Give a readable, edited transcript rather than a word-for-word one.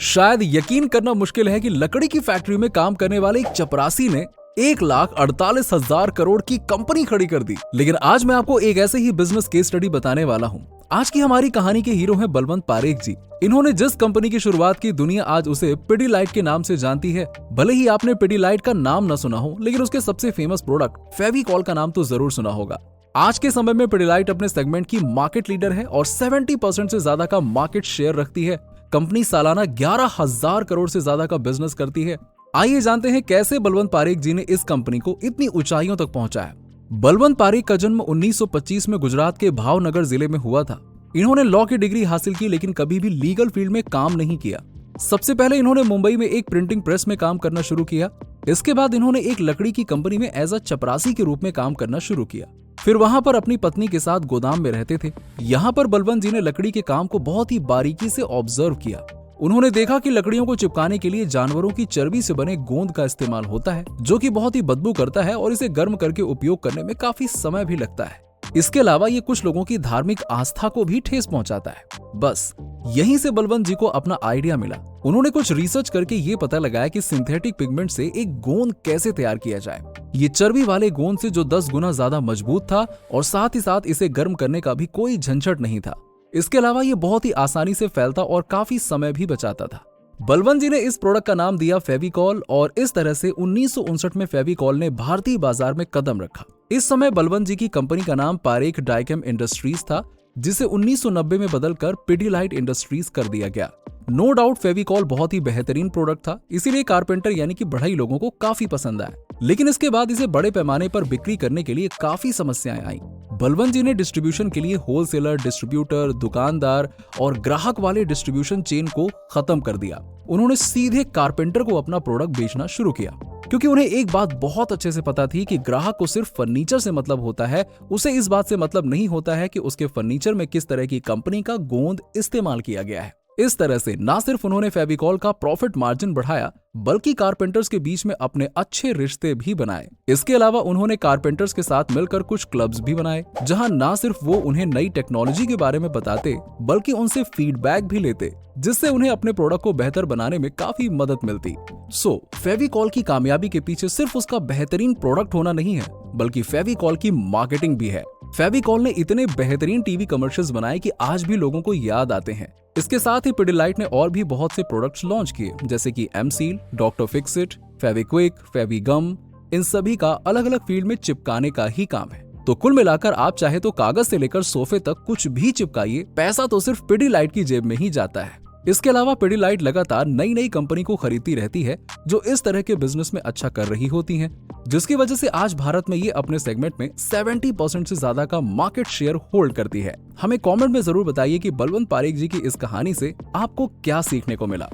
शायद यकीन करना मुश्किल है कि लकड़ी की फैक्ट्री में काम करने वाले एक चपरासी ने 1,48,000 करोड़ की कंपनी खड़ी कर दी। लेकिन आज मैं आपको एक ऐसे ही बिजनेस केस स्टडी बताने वाला हूँ। आज की हमारी कहानी के हीरो हैं बलवंत पारेख जी। इन्होंने जिस कंपनी की शुरुआत की, दुनिया आज उसे पिडीलाइट के नाम से जानती है। भले ही आपने पिडीलाइट का नाम न सुना हो, लेकिन उसके सबसे फेमस प्रोडक्ट फेविकॉल का नाम तो जरूर सुना होगा। आज के समय में पिडीलाइट अपने सेगमेंट की मार्केट लीडर है और 70% से ज्यादा का मार्केट शेयर रखती है। कंपनी सालाना 11,000 करोड़ से ज्यादा का बिजनेस करती है। आइए जानते हैं कैसे बलवंत पारेख जी ने इस कंपनी को इतनी ऊंचाइयों तक पहुंचाया। बलवंत पारेख का जन्म 1925 में गुजरात के भावनगर जिले में हुआ था। इन्होंने लॉ की डिग्री हासिल की, लेकिन कभी भी लीगल फील्ड में काम नहीं किया। सबसे पहले इन्होंने मुंबई में एक प्रिंटिंग प्रेस में काम करना शुरू किया। इसके बाद इन्होंने एक लकड़ी की कंपनी में एज अ चपरासी के रूप में काम करना शुरू किया। फिर वहां पर अपनी पत्नी के साथ गोदाम में रहते थे। यहाँ पर बलवंत जी ने लकड़ी के काम को बहुत ही बारीकी से ऑब्जर्व किया। उन्होंने देखा कि लकड़ियों को चिपकाने के लिए जानवरों की चर्बी से बने गोंद का इस्तेमाल होता है, जो कि बहुत ही बदबू करता है और इसे गर्म करके उपयोग करने में काफी समय भी लगता है। इसके अलावा ये कुछ लोगों की धार्मिक आस्था को भी ठेस पहुंचाता है। बस यहीं से बलवंत जी को अपना आइडिया मिला। उन्होंने कुछ रिसर्च करके ये पता लगाया कि सिंथेटिक पिगमेंट से एक गोंद कैसे तैयार किया जाए। ये चर्बी वाले गोंद से जो 10 गुना ज्यादा मजबूत था और साथ ही साथ इसे गर्म करने का भी कोई झंझट नहीं था। इसके अलावा ये बहुत ही आसानी से फैलता और काफी समय भी बचाता था। बलवंत जी ने इस प्रोडक्ट का नाम दिया फेविकॉल और इस तरह से 1959 में फेविकॉल ने भारतीय बाजार में कदम रखा। इस समय बलवंत जी की कंपनी का नाम पारेख डाइकेम इंडस्ट्रीज था, जिसे 1990 में बदलकर पिडीलाइट इंडस्ट्रीज कर दिया गया। नो डाउट फेविकॉल बहुत ही बेहतरीन प्रोडक्ट था, इसीलिए कारपेंटर यानी कि बढ़ई लोगों को काफी पसंद आया। लेकिन इसके बाद इसे बड़े पैमाने पर बिक्री करने के लिए काफी समस्याएं आई। बलवंत जी ने डिस्ट्रीब्यूशन के लिए होलसेलर, डिस्ट्रीब्यूटर, दुकानदार और ग्राहक वाले डिस्ट्रीब्यूशन चेन को खत्म कर दिया। उन्होंने सीधे कारपेंटर को अपना प्रोडक्ट बेचना शुरू किया, क्योंकि उन्हें एक बात बहुत अच्छे से पता थी कि ग्राहक को सिर्फ फर्नीचर से मतलब होता है, उसे इस बात से मतलब नहीं होता है कि उसके फर्नीचर में किस तरह की कंपनी का गोंद इस्तेमाल किया गया है। इस तरह से ना सिर्फ उन्होंने फेविकॉल का प्रॉफिट मार्जिन बढ़ाया, बल्कि कारपेंटर्स के बीच में अपने अच्छे रिश्ते भी बनाए। इसके अलावा उन्होंने कारपेंटर्स के साथ मिलकर कुछ क्लब्स भी बनाए, जहां ना सिर्फ वो उन्हें नई टेक्नोलॉजी के बारे में बताते, बल्कि उनसे फीडबैक भी लेते, जिससे उन्हें अपने प्रोडक्ट को बेहतर बनाने में काफी मदद मिलती। फेविकॉल की कामयाबी के पीछे सिर्फ उसका बेहतरीन प्रोडक्ट होना नहीं है, बल्कि फेविकॉल की मार्केटिंग भी है। फेविकॉल ने इतने बेहतरीन टीवी कमर्शियल्स बनाए कि आज भी लोगों को याद आते हैं। इसके साथ ही पिडीलाइट ने और भी बहुत से प्रोडक्ट्स लॉन्च किए, जैसे कि M Seal, doctor Fixit, Fevikwik, Fevigum. इन सभी का अलग अलग फील्ड में चिपकाने का ही काम है। तो कुल मिलाकर आप चाहे तो कागज से लेकर सोफे तक कुछ भी चिपकाइए, पैसा तो सिर्फ पिडीलाइट की जेब में ही जाता है। इसके अलावा पिडीलाइट लगातार नई नई कंपनी को खरीदती रहती है, जो इस तरह के बिजनेस में अच्छा कर रही होती हैं, जिसकी वजह से आज भारत में ये अपने सेगमेंट में 70% से ज्यादा का मार्केट शेयर होल्ड करती है। हमें कमेंट में जरूर बताइए कि बलवंत पारेख जी की इस कहानी से आपको क्या सीखने को मिला।